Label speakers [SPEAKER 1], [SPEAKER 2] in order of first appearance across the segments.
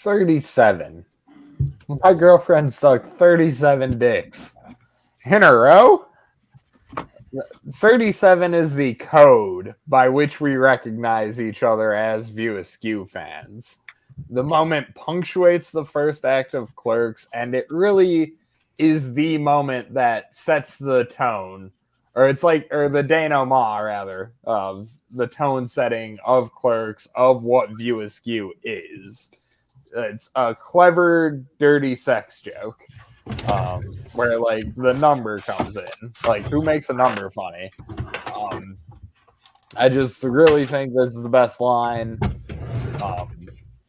[SPEAKER 1] 37. My girlfriend sucked 37 dicks in a row. 37 is the code by which we recognize each other as View Askew fans. The moment punctuates the first act of Clerks, and it really is the moment that sets the tone, or the denouement, rather, of the tone setting of Clerks, of what View Askew is. It's a clever, dirty sex joke. Where the number comes in, who makes a number funny. I just really think this is the best line.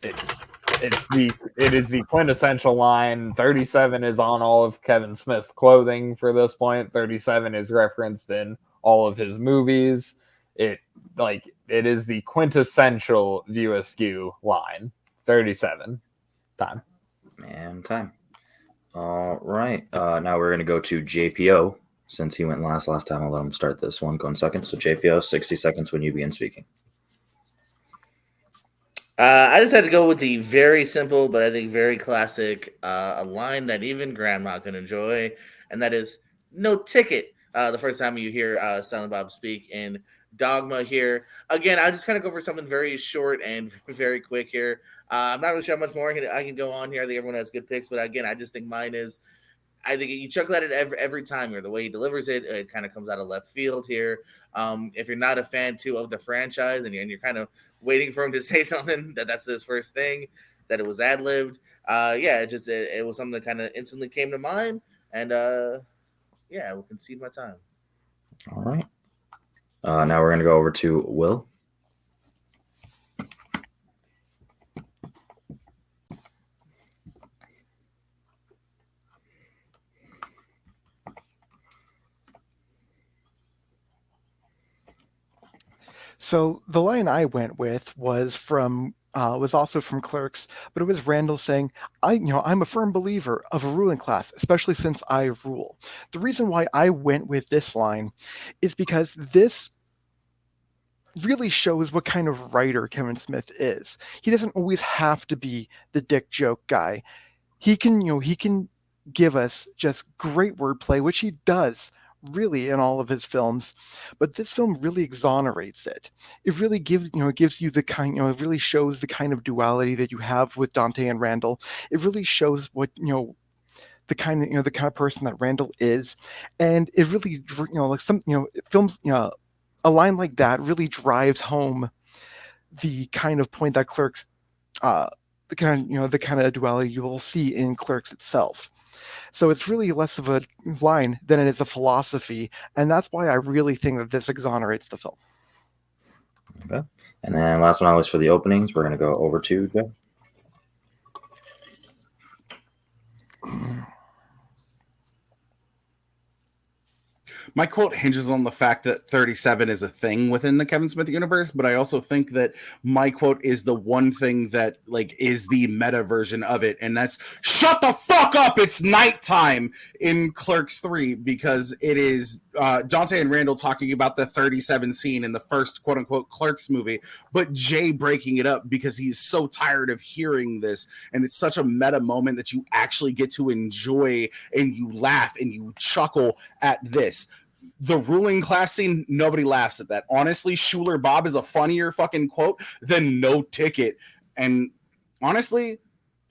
[SPEAKER 1] It is the quintessential line. 37 is on all of Kevin Smith's clothing for this point. 37 is referenced in all of his movies. It is the quintessential View Askew line. 37. Time.
[SPEAKER 2] All right. Now we're going to go to JPO. Since he went last time, I'll let him start this one going second. So JPO, 60 seconds when you begin speaking.
[SPEAKER 3] I just had to go with the very simple, but I think very classic, a line that even grandma can enjoy, and that is "no ticket." The first time you hear Silent Bob speak in Dogma here. Again, I just kind of go for something very short and very quick here. I'm not really sure how much more I can go on here. I think everyone has good picks, but again, I just think mine is. I think you chuckle at it every time here. The way he delivers it, it kind of comes out of left field here. If you're not a fan too of the franchise and you're kind of waiting for him to say something that's his first thing, that it was ad-libbed. It was something that kind of instantly came to mind, and I will concede my time.
[SPEAKER 2] All right. Now we're going to go over to Will.
[SPEAKER 4] So the line I went with was also from Clerks, but it was Randall saying, I'm a firm believer of a ruling class, especially since I rule. The reason why I went with this line is because this really shows what kind of writer Kevin Smith is. He doesn't always have to be the dick joke guy. He can give us just great wordplay, which he does really in all of his films, but this film really exonerates it. It really gives you the kind, it really shows the kind of duality that you have with Dante and Randall. It really shows what, the kind of person that Randall is. And it really, films, a line like that really drives home the kind of point that Clerks, the kind of duality you will see in Clerks itself. So it's really less of a line than it is a philosophy, and that's why I really think that this exonerates the film.
[SPEAKER 2] Okay. And then last one was for the openings. We're going to go over to Joe.
[SPEAKER 5] My quote hinges on the fact that 37 is a thing within the Kevin Smith universe, but I also think that my quote is the one thing that is the meta version of it, and that's "shut the fuck up, it's nighttime" in Clerks 3, because it is Dante and Randall talking about the 37 scene in the first quote-unquote Clerks movie, but Jay breaking it up because he's so tired of hearing this, and it's such a meta moment that you actually get to enjoy and you laugh and you chuckle at this. The ruling class scene, nobody laughs at that. Honestly, Schuler Bob is a funnier fucking quote than "no ticket." And honestly,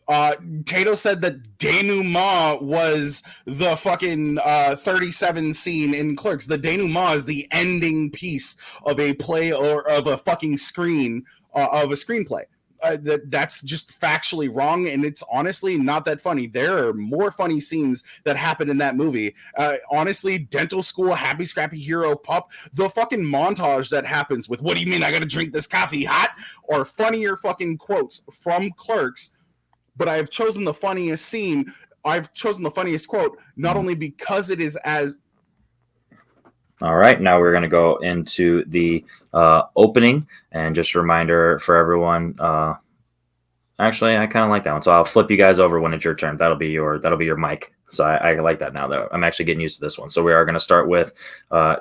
[SPEAKER 5] Tato said that denouement was the fucking 37 scene in Clerks. The denouement is the ending piece of a play or of a fucking screen of a screenplay. That's just factually wrong, and it's honestly not that funny. There are more funny scenes that happen in that movie. Honestly, Dental School, Happy Scrappy Hero, Pup, the fucking montage that happens with "what do you mean I gotta drink this coffee hot?" or funnier fucking quotes from Clerks. But I've chosen the funniest scene. I've chosen the funniest quote, not only because it is as...
[SPEAKER 2] All right, now we're going to go into the opening, and just a reminder for everyone. Actually, I kind of like that one, so I'll flip you guys over when it's your turn. That'll be your mic. So I like that now. Though I'm actually getting used to this one. So we are going to start with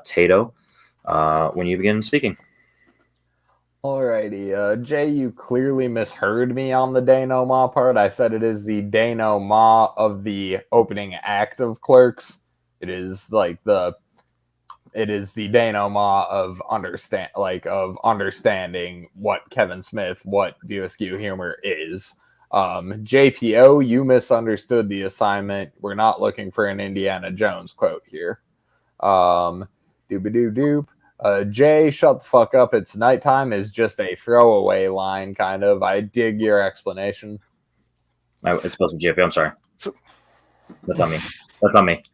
[SPEAKER 2] Tato when you begin speaking.
[SPEAKER 1] Alrighty, Jay, you clearly misheard me on the denouement part. I said it is the denouement of the opening act of Clerks. It is like it is the denouement of understanding what Kevin Smith, what View Askew humor is. JPO, you misunderstood the assignment. We're not looking for an Indiana Jones quote here. Doop. Jay, shut the fuck up. It's nighttime is just a throwaway line, kind of. I dig your explanation.
[SPEAKER 2] It's supposed to be JP. I'm sorry. That's on me. That's on me.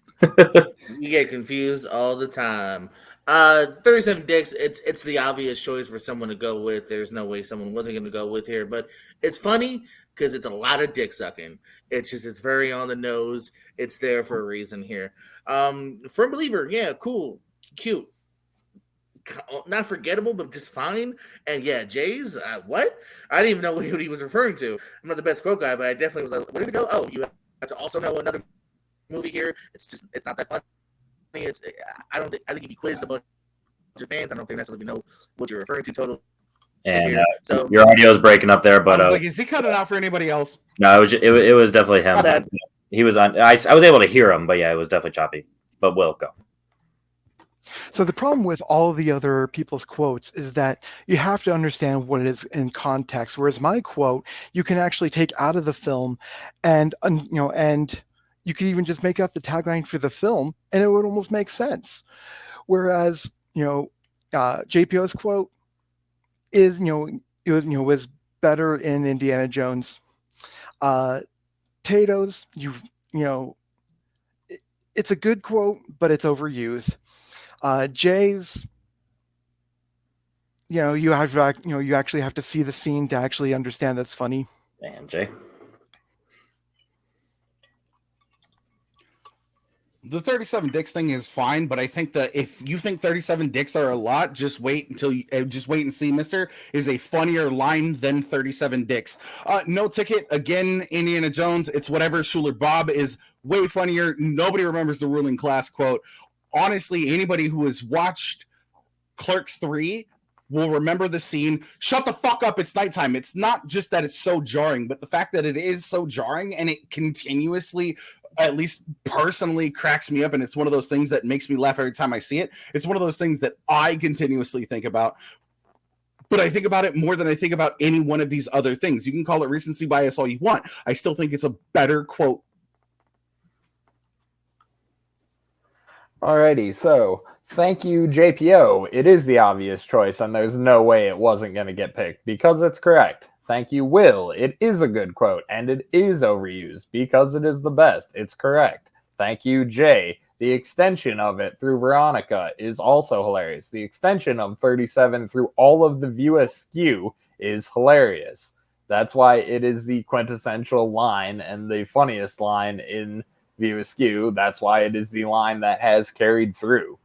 [SPEAKER 3] You get confused all the time. 37 dicks, it's the obvious choice for someone to go with. There's no way someone wasn't going to go with here, but it's funny because it's a lot of dick sucking. It's very on the nose. It's there for a reason here. Firm believer, yeah, cool, cute, not forgettable, but just fine. And yeah, Jay's what? I didn't even know what he was referring to. I'm not the best quote guy, but I definitely was like, where did it go? Oh, you have to also know another movie here. It's not that funny. I think if you quizzed a bunch of fans, I don't think necessarily know what you're referring to totally.
[SPEAKER 2] And so your audio is breaking up there, but
[SPEAKER 5] I was like, is he cutting out for anybody else?
[SPEAKER 2] No, it was definitely him. He was on. I was able to hear him, but yeah, it was definitely choppy. But we'll go.
[SPEAKER 4] So the problem with all the other people's quotes is that you have to understand what it is in context. Whereas my quote, you can actually take out of the film, and you could even just make up the tagline for the film, and it would almost make sense. Whereas JPO's quote is was better in Indiana Jones. Tato's, it's a good quote, but it's overused. Jay's, you actually have to see the scene to actually understand that's funny.
[SPEAKER 2] Damn, Jay.
[SPEAKER 5] The 37 dicks thing is fine, but I think that if you think 37 dicks are a lot, just wait and see. Mister is a funnier line than 37 dicks. No Ticket, again, Indiana Jones. It's whatever. Schuler Bob is way funnier. Nobody remembers the ruling class quote. Honestly, anybody who has watched Clerks 3 will remember the scene. Shut the fuck up, it's nighttime. It's not just that it's so jarring, but the fact that it is so jarring and it continuously, at least personally, cracks me up, and it's one of those things that makes me laugh every time I see it. It's one of those things that I continuously think about, but I think about it more than I think about any one of these other things. You can call it recency bias all you want. I still think it's a better quote.
[SPEAKER 1] Alrighty, so thank you, JPO. It is the obvious choice, and there's no way it wasn't going to get picked because it's correct. Thank you, Will. It is a good quote, and it is overused because it is the best. It's correct. Thank you, Jay. The extension of it through Veronica is also hilarious. The extension of 37 through all of the View Askew is hilarious. That's why it is the quintessential line and the funniest line in View Askew. That's why it is the line that has carried through.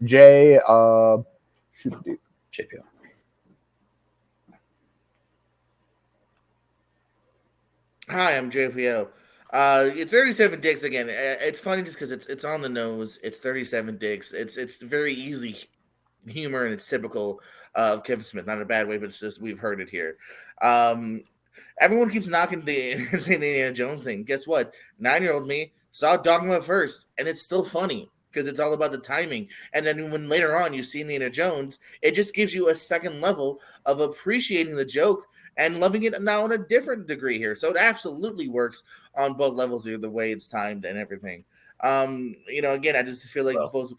[SPEAKER 1] Jay,
[SPEAKER 2] JPO.
[SPEAKER 3] Hi, I'm JPO. 37 dicks again. It's funny just because it's on the nose. It's 37 dicks. It's very easy humor and it's typical of Kevin Smith. Not in a bad way, but it's just we've heard it here. Everyone keeps knocking the Indiana Jones thing. Guess what? 9-year-old me saw Dogma first, and it's still funny because it's all about the timing. And then when later on you see Indiana Jones, it just gives you a second level of appreciating the joke and loving it now on a different degree here. So it absolutely works on both levels here, the way it's timed and everything. Again, I just feel like both.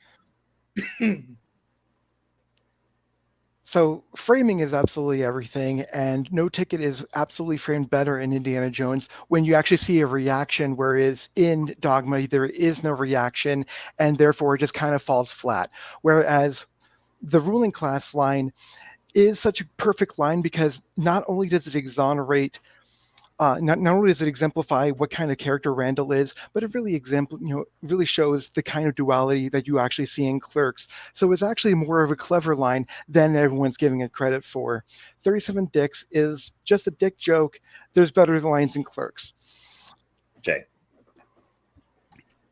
[SPEAKER 4] So framing is absolutely everything, and No Ticket is absolutely framed better in Indiana Jones when you actually see a reaction, whereas in Dogma there is no reaction, and therefore it just kind of falls flat. Whereas the ruling class line is such a perfect line because not only does it exonerate, not only does it exemplify what kind of character Randall is, but it really really shows the kind of duality that you actually see in Clerks. So it's actually more of a clever line than everyone's giving it credit for. 37 dicks is just a dick joke. There's better lines in Clerks.
[SPEAKER 2] Jay.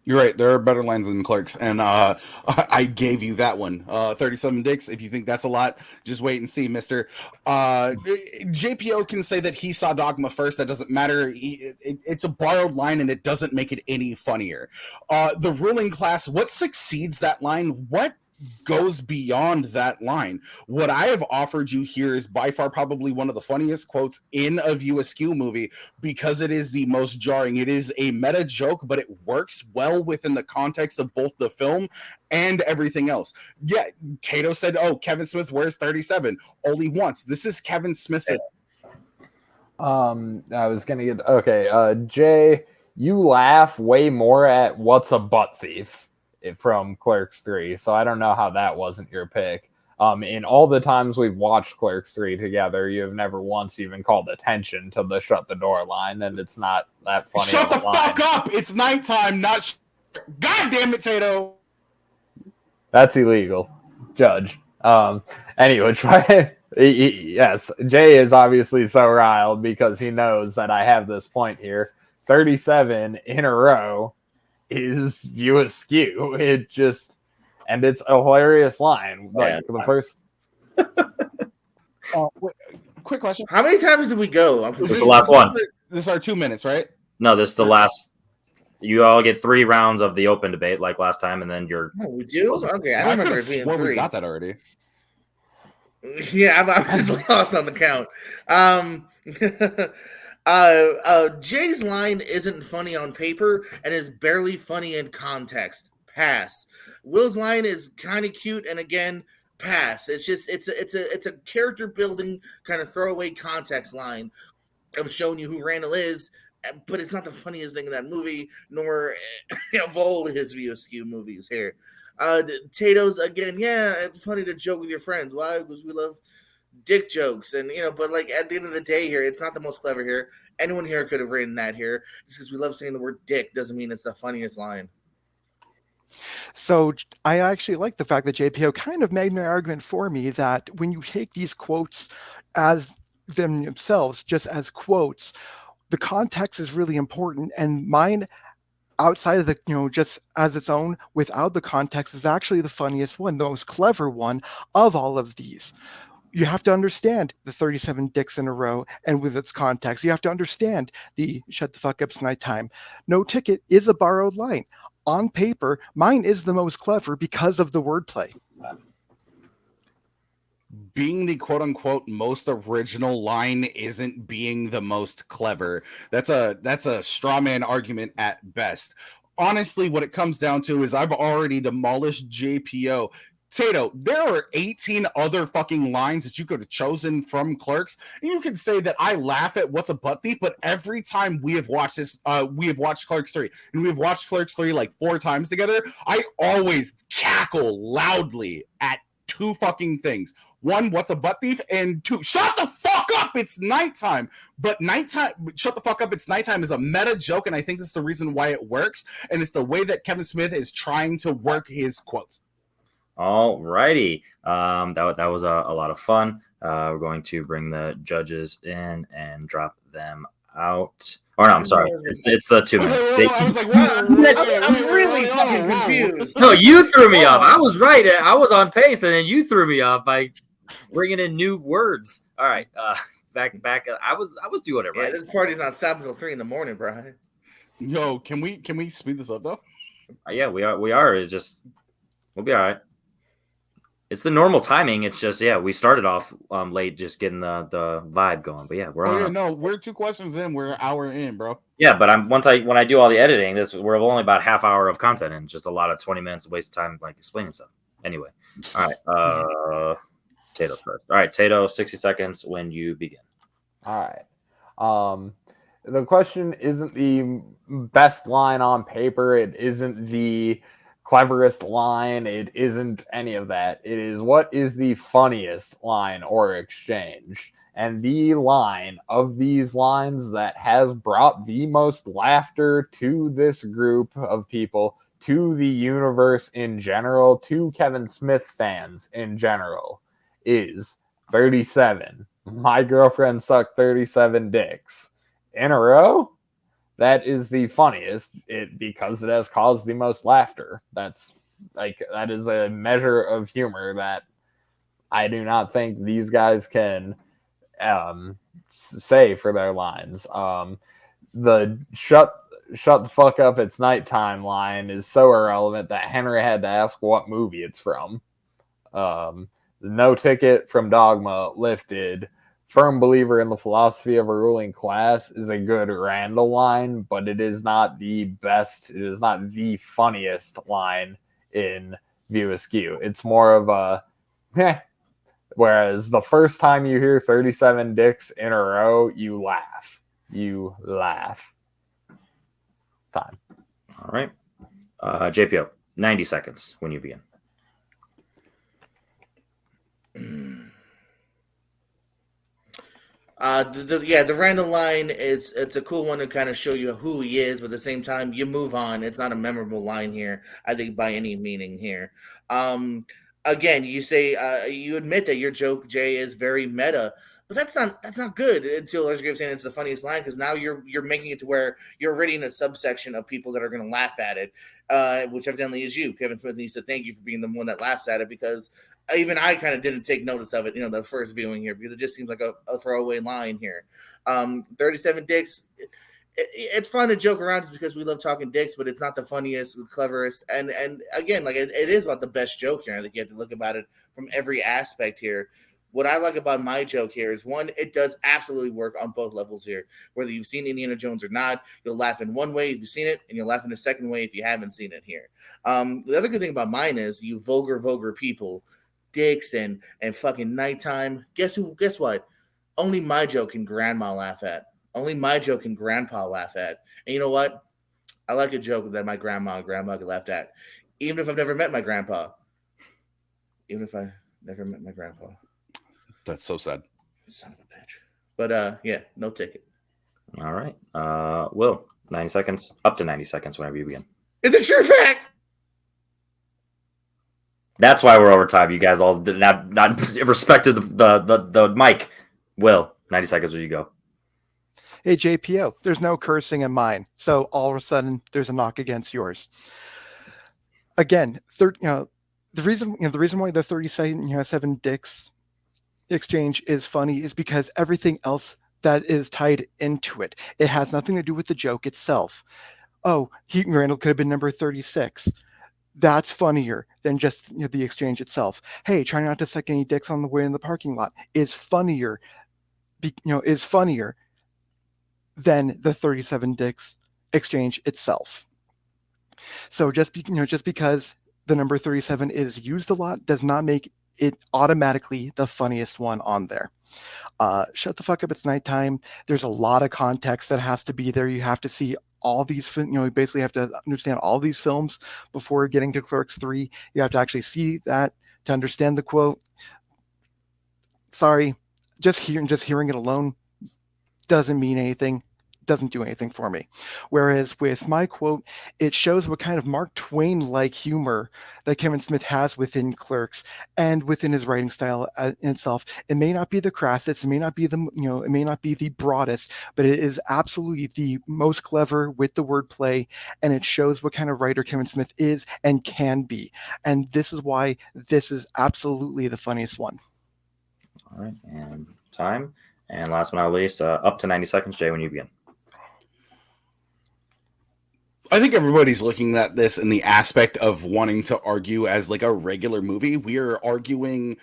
[SPEAKER 5] You're right. There are better lines than Clerks, and I gave you that one. 37 dicks. If you think that's a lot, just wait and see, Mister. JPO can say that he saw Dogma first. That doesn't matter. It's a borrowed line, and it doesn't make it any funnier. The ruling class. What succeeds that line? What goes beyond that line? What I have offered you here is by far probably one of the funniest quotes in a View Askew movie, because it is the most jarring. It is a meta joke, but it works well within the context of both the film and everything else. Yeah, Tato said, "Oh, Kevin Smith wears 37 only once." This is Kevin Smith's.
[SPEAKER 1] I was gonna get Jay. You laugh way more at "What's a Butt Thief" from Clerks 3, so I don't know how that wasn't your pick. In all the times we've watched Clerks 3 together, you have never once even called attention to the shut the door line, and it's not that funny.
[SPEAKER 5] Shut the fuck up! It's nighttime, not God damn it, Tato!
[SPEAKER 1] That's illegal, Judge. Anyway, yes, Jay is obviously so riled because he knows that I have this point here. 37 in a row is View Askew. It just, and it's a hilarious line. Like the first.
[SPEAKER 5] Wait, quick question:
[SPEAKER 3] How many times did we go?
[SPEAKER 2] This is the last one.
[SPEAKER 5] This is our 2 minutes, right?
[SPEAKER 2] No, this is the last. You all get 3 rounds of the open debate like last time, and then you're.
[SPEAKER 3] Oh, we do? Okay, I don't remember it being 3.
[SPEAKER 5] We got that already.
[SPEAKER 3] Yeah, I'm just lost on the count. Jay's line isn't funny on paper and is barely funny in context. Pass. Will's line is kind of cute, and again, pass. It's just it's a character building kind of throwaway context line of showing you who Randall is, but it's not the funniest thing in that movie, nor of all his View Askew movies here. Tato's again, yeah, it's funny to joke with your friends. Why? Because we love dick jokes, and but like at the end of the day here, it's not the most clever here. Anyone here could have written that here. Just because we love saying the word dick doesn't mean it's the funniest line.
[SPEAKER 4] So I actually like the fact that JPO kind of made an argument for me that when you take these quotes as themselves, just as quotes, the context is really important, and mine outside of the, just as its own, without the context, is actually the funniest one, the most clever one of all of these. You have to understand the 37 dicks in a row and with its context. You have to understand the shut the fuck up, it's nighttime. No ticket is a borrowed line. On paper, mine is the most clever because of the wordplay.
[SPEAKER 5] Being the quote unquote most original line isn't being the most clever. That's a straw man argument at best. Honestly, what it comes down to is I've already demolished JPO. Tato, there are 18 other fucking lines that you could have chosen from Clerks, and you can say that I laugh at What's a Butt Thief, but every time we have watched this, we have watched Clerks 3, and we've watched Clerks 3 like 4 times together, I always cackle loudly at 2 fucking things. 1, What's a Butt Thief, and 2, shut the fuck up, it's nighttime. But shut the fuck up, it's nighttime is a meta joke, and I think that's the reason why it works, and it's the way that Kevin Smith is trying to work his quotes.
[SPEAKER 2] All righty. That was a lot of fun. We're going to bring the judges in and drop them out. Or no, I'm sorry. It's the 2 minutes.
[SPEAKER 5] I was like, I'm
[SPEAKER 3] really fucking confused.
[SPEAKER 2] No, you threw me off. I was right. I was on pace, and then you threw me off by bringing in new words. All right. Back. I was doing it right.
[SPEAKER 3] Yeah, this party's not stopping until 3 a.m, Brian.
[SPEAKER 5] Yo, can we speed this up though?
[SPEAKER 2] Yeah, we are. It's just we'll be all right. It's the normal timing. It's just, we started off late just getting the vibe going. But yeah, we're on.
[SPEAKER 5] Yeah, no, we're 2 questions in. We're an hour in, bro.
[SPEAKER 2] Yeah, but when I do all the editing, we're only about half hour of content and just a lot of 20 minutes of waste of time like explaining stuff. Anyway, all right. Tato first. All right, Tato, 60 seconds when you begin.
[SPEAKER 1] All right. The question isn't the best line on paper. It isn't the cleverest line. It isn't any of that. It is what is the funniest line or exchange. And the line of these lines that has brought the most laughter to this group of people, to the universe in general, to Kevin Smith fans in general, is 37. My girlfriend sucked 37 dicks. In a row? that is the funniest because it has caused the most laughter. That is a measure of humor that I do not think these guys can say for their lines. The shut the fuck up, it's nighttime line is so irrelevant that Henry had to ask what movie it's from. The no ticket from Dogma lifted. Firm believer in the philosophy of a ruling class is a good Randall line, but it is not the best. It is not the funniest line in View Askew. It's more of a whereas the first time you hear 37 dicks in a row, you laugh. You laugh. Time.
[SPEAKER 2] All right. JPO, 90 seconds when you begin.
[SPEAKER 3] The Randall line it's a cool one to kind of show you who he is, but at the same time you move on. It's not a memorable line here, I think, by any meaning here. Again, you say you admit that your joke, Jay, is very meta, but that's not good until Larry saying it's the funniest line, because now you're making it to where you're already in a subsection of people that are going to laugh at it, which evidently is you. Kevin Smith needs to thank you for being the one that laughs at it, because even I kind of didn't take notice of it, the first viewing here, because it just seems like a throwaway line here. 37 dicks. It's fun to joke around just because we love talking dicks, but it's not the funniest, cleverest, and again, like it is about the best joke here. I think you have to look about it from every aspect here. What I like about my joke here is, one, it does absolutely work on both levels here. Whether you've seen Indiana Jones or not, you'll laugh in one way if you've seen it, and you'll laugh in the second way if you haven't seen it here. The other good thing about mine is, you vulgar people, dicks and fucking nighttime. Guess what? Only my joke can grandma laugh at. Only my joke can grandpa laugh at. And you know what? I like a joke that my grandma and grandma could laugh at. Even if I've never met my grandpa. Even if I never met my grandpa.
[SPEAKER 5] That's so sad.
[SPEAKER 3] Son of a bitch. But yeah, no ticket.
[SPEAKER 2] All right. Will, 90 seconds, up to 90 seconds whenever you begin.
[SPEAKER 3] It's a true fact.
[SPEAKER 2] That's why we're over time. You guys all did not respected the mic. Will, 90 seconds where you go.
[SPEAKER 4] Hey, JPO, there's no cursing in mine, so all of a sudden there's a knock against yours. Again, the reason why the 37 dicks exchange is funny is because everything else that is tied into it. It has nothing to do with the joke itself. Oh, Randall could have been number 36. That's funnier than just the exchange itself. Hey, try not to suck any dicks on the way in the parking lot is funnier. Is funnier than the 37 dicks exchange itself. So just because the number 37 is used a lot does not make it automatically the funniest one on there. Shut the fuck up, it's nighttime. There's a lot of context that has to be there. You have to see all these, you basically have to understand all these films before getting to Clerks 3. You have to actually see that to understand the quote. Sorry, just hearing it alone doesn't mean anything, doesn't do anything for me. Whereas with my quote, it shows what kind of Mark Twain-like humor that Kevin Smith has within Clerks and within his writing style in itself. It may not be the crassest, it may not be the broadest, but it is absolutely the most clever with the wordplay, and it shows what kind of writer Kevin Smith is and can be. And this is why this is absolutely the funniest one.
[SPEAKER 2] All right, and time. And last but not least, up to 90 seconds, Jay, when you begin.
[SPEAKER 5] I think everybody's looking at this in the aspect of wanting to argue as like a regular movie. We are arguing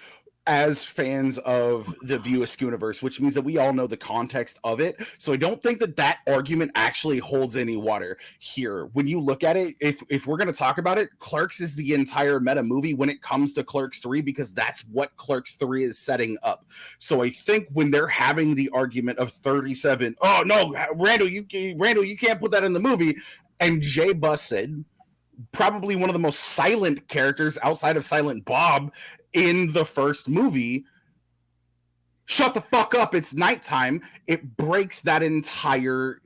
[SPEAKER 5] as fans of the View Askew universe, which means that we all know the context of it. So I don't think that argument actually holds any water here. When you look at it, if we're going to talk about it, Clerks is the entire meta movie when it comes to Clerks 3, because that's what Clerks 3 is setting up. So I think when they're having the argument of 37, oh no, Randall, you can't put that in the movie. And Jay Bussett, probably one of the most silent characters outside of Silent Bob in the first movie, shut the fuck up, it's nighttime. It breaks that entire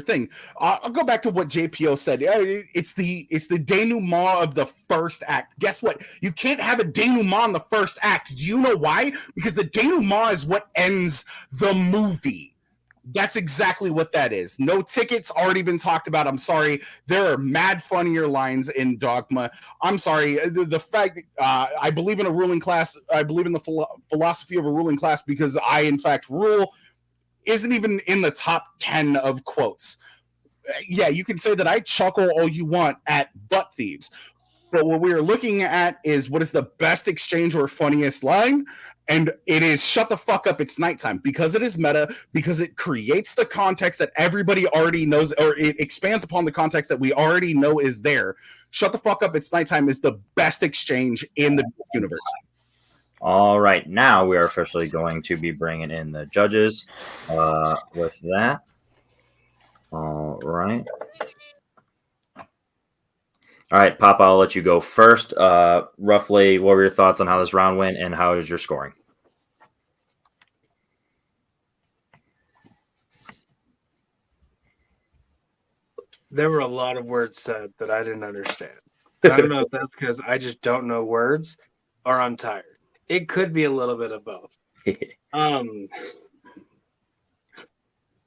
[SPEAKER 5] thing. I'll go back to what JPO said. It's the denouement of the first act. Guess what? You can't have a denouement in the first act. Do you know why? Because the denouement is what ends the movie. That's exactly what that is. No ticket's already been talked about. I'm sorry. There are mad funnier lines in Dogma. I'm sorry. The fact I believe in a ruling class, I believe in the philosophy of a ruling class because I, in fact, rule isn't even in the top 10 of quotes. Yeah, you can say that I chuckle all you want at butt thieves. But what we are looking at is what is the best exchange or funniest line. And it is shut the fuck up, it's nighttime. Because it is meta, because it creates the context that everybody already knows, or it expands upon the context that we already know is there. Shut the fuck up, it's nighttime is the best exchange in the universe.
[SPEAKER 2] All right, now we are officially going to be bringing in the judges with that. All right. All right, Papa, I'll let you go first. Roughly, what were your thoughts on how this round went, and how is your scoring?
[SPEAKER 6] There were a lot of words said that I didn't understand. I don't know if that's because I just don't know words or I'm tired. It could be a little bit of both.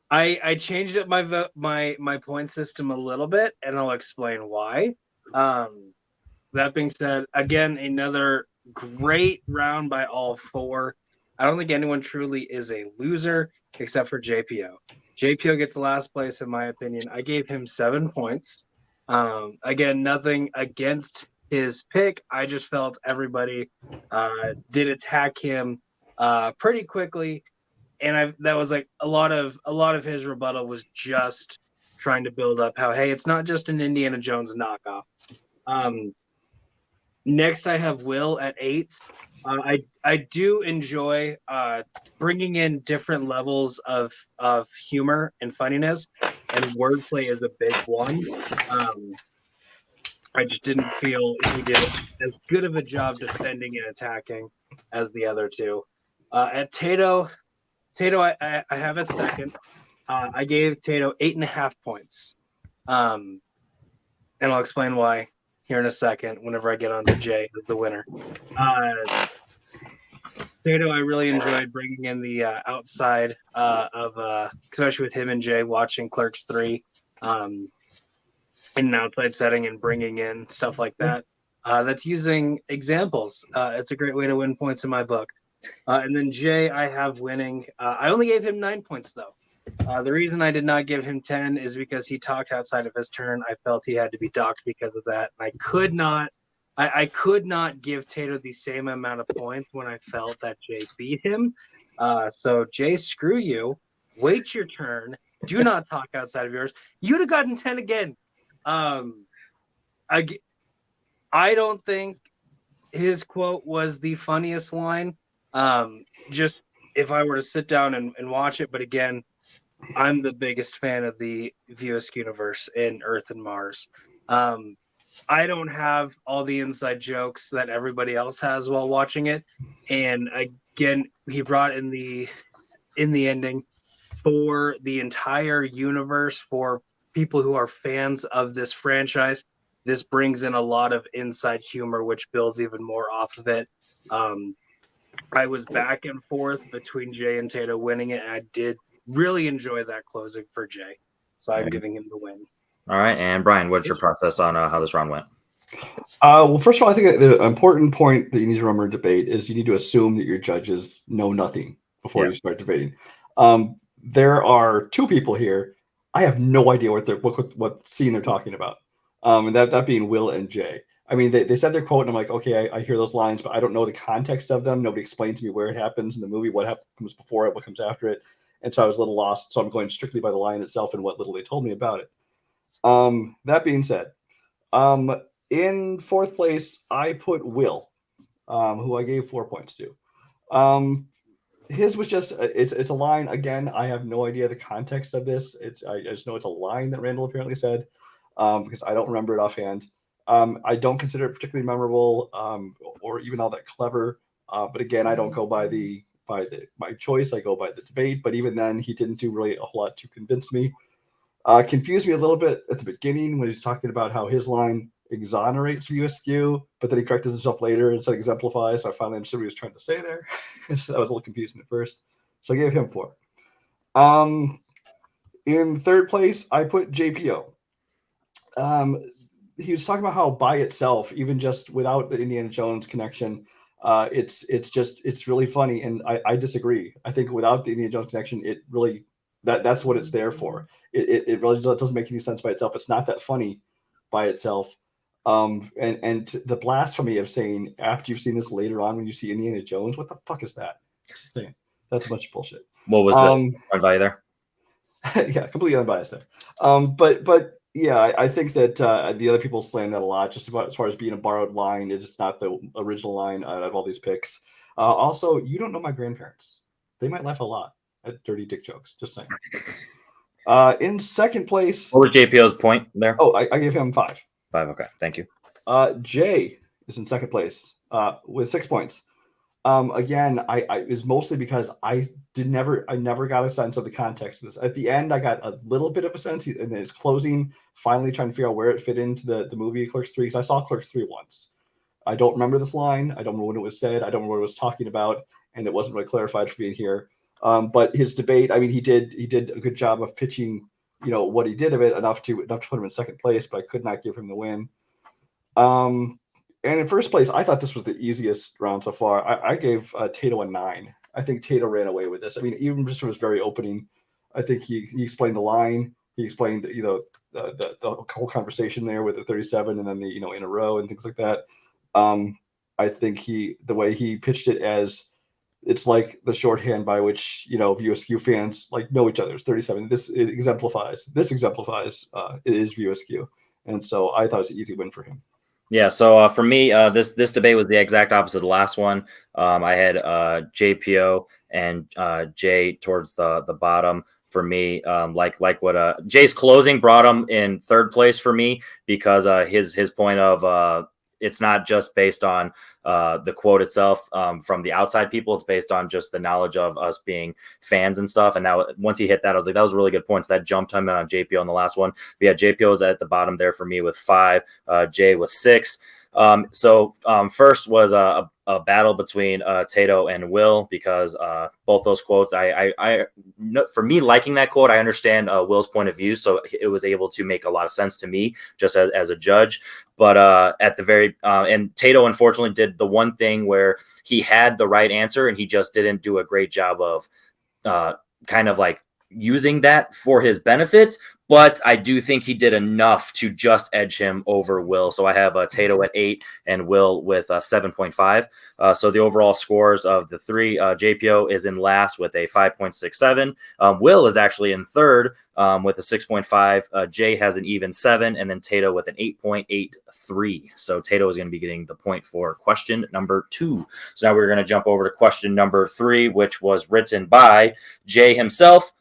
[SPEAKER 6] I changed up my point system a little bit, and I'll explain why. That being said, again, another great round by all four. I don't think anyone truly is a loser except for JPO. JPO gets last place in my opinion. I gave him 7 points. Again, nothing against his pick. I just felt everybody did attack him pretty quickly, and that was like a lot of his rebuttal was just trying to build up how, hey, it's not just an Indiana Jones knockoff. Next, I have Will at 8. I do enjoy bringing in different levels of humor and funniness, and wordplay is a big one. I just didn't feel he did as good of a job defending and attacking as the other two. At Tato, I have a second. I gave Tato 8.5 points, and I'll explain why here in a second whenever I get on to Jay as the winner. Tato, I really enjoyed bringing in the outside of, especially with him and Jay watching Clerks 3 in an outside setting and bringing in stuff like that. That's using examples. It's a great way to win points in my book. And then Jay, I have winning. I only gave him 9 points, though. The reason I did not give him 10 is because he talked outside of his turn. I felt he had to be docked because of that. I could not give Tato the same amount of points when I felt that Jay beat him. So Jay, screw you. Wait your turn. Do not talk outside of yours. You'd have gotten 10 again. I don't think his quote was the funniest line. Just if I were to sit down and watch it, but again, I'm the biggest fan of the View Askew universe in Earth and Mars. I don't have all the inside jokes that everybody else has while watching it. And again, he brought in the ending for the entire universe, for people who are fans of this franchise. This brings in a lot of inside humor, which builds even more off of it. I was back and forth between Jay and Tato winning it, and I did really enjoy that closing for Jay. So I'm giving him the win.
[SPEAKER 2] All right, and Brian, what's your process on how this round went?
[SPEAKER 7] Well, first of all, I think the important point that you need to remember in debate is you need to assume that your judges know nothing before you start debating. There are 2 people here. I have no idea what scene they're talking about, and that being Will and Jay. I mean, they said their quote, and I'm like, okay, I hear those lines, but I don't know the context of them. Nobody explained to me where it happens in the movie, what comes before it, what comes after it, and so I was a little lost. So I'm going strictly by the line itself and what little they told me about it. That being said, in 4th place, I put Will, who I gave 4 points to. His was just it's a line. Again, I have no idea the context of this. I just know it's a line that Randall apparently said, because I don't remember it offhand. I don't consider it particularly memorable, or even all that clever. But again, I don't go by my choice. I go by the debate. But even then, he didn't do really a whole lot to convince me. Confused me a little bit at the beginning when he's talking about how his line exonerates View Askew, but then he corrected himself later and said exemplifies. So I finally understood what he was trying to say there. So that was a little confusing at first. So I gave him 4. In third place, I put JPO. He was talking about how by itself, even just without the Indiana Jones connection, it's really funny, and I disagree. I think without the Indiana Jones connection, it really that's what it's there for. It really doesn't make any sense by itself. It's not that funny by itself. And the blasphemy of saying after you've seen this later on when you see Indiana Jones, what the fuck is that? Just saying, that's a bunch of bullshit.
[SPEAKER 2] What was the value there?
[SPEAKER 7] Yeah, completely unbiased there. But yeah, I think that the other people slam that a lot, just about as far as being a borrowed line. It's not the original line out of all these picks. Also, you don't know my grandparents. They might laugh a lot at dirty dick jokes. Just saying. In second place.
[SPEAKER 2] What was JPO's point there?
[SPEAKER 7] Oh, I gave him 5.
[SPEAKER 2] 5. Okay, thank you.
[SPEAKER 7] Jay is in second place with 6 points. Again, I is mostly because I never got a sense of the context of this. At the end, I got a little bit of a sense, and then his closing, finally trying to figure out where it fit into the movie Clerks 3, because I saw Clerks 3 once. I don't remember this line. I don't remember when it was said. I don't remember what it was talking about, and it wasn't really clarified for being here. But his debate, I mean, he did a good job of pitching, what he did of it enough to put him in second place, but I could not give him the win. And in first place, I thought this was the easiest round so far. I gave Tato a 9. I think Tato ran away with this. I mean, even just from his very opening, I think he explained the line. He explained, the whole conversation there with the 37 and then the, in a row and things like that. I think the way he pitched it as it's like the shorthand by which, View Askew fans know each other. It's 37. This exemplifies it is View Askew. And so I thought it was an easy win for him.
[SPEAKER 2] Yeah, so for me, this debate was the exact opposite of the last one. I had JPO and Jay towards the bottom for me. Like what Jay's closing brought him in third place for me because his point of it's not just based on the quote itself from the outside people. It's based on just the knowledge of us being fans and stuff. And now once he hit that, I was like, that was a really good point. So that jumped him on JPO on the last one. But yeah, JPO was at the bottom there for me with 5. Jay was 6. First was a battle between Tato and Will because both those quotes, I for me liking that quote, I understand Will's point of view, so it was able to make a lot of sense to me just as a judge. But at the very and Tato unfortunately did the one thing where he had the right answer and he just didn't do a great job of kind of using that for his benefit, but I do think he did enough to just edge him over Will. So I have Tato at 8 and Will with 7.5. So the overall scores of the 3, JPO is in last with a 5.67. Will is actually in third with a 6.5. Jay has an even 7, and then Tato with an 8.83. So Tato is going to be getting the point for question number 2. So now we're going to jump over to question number 3, which was written by Jay himself.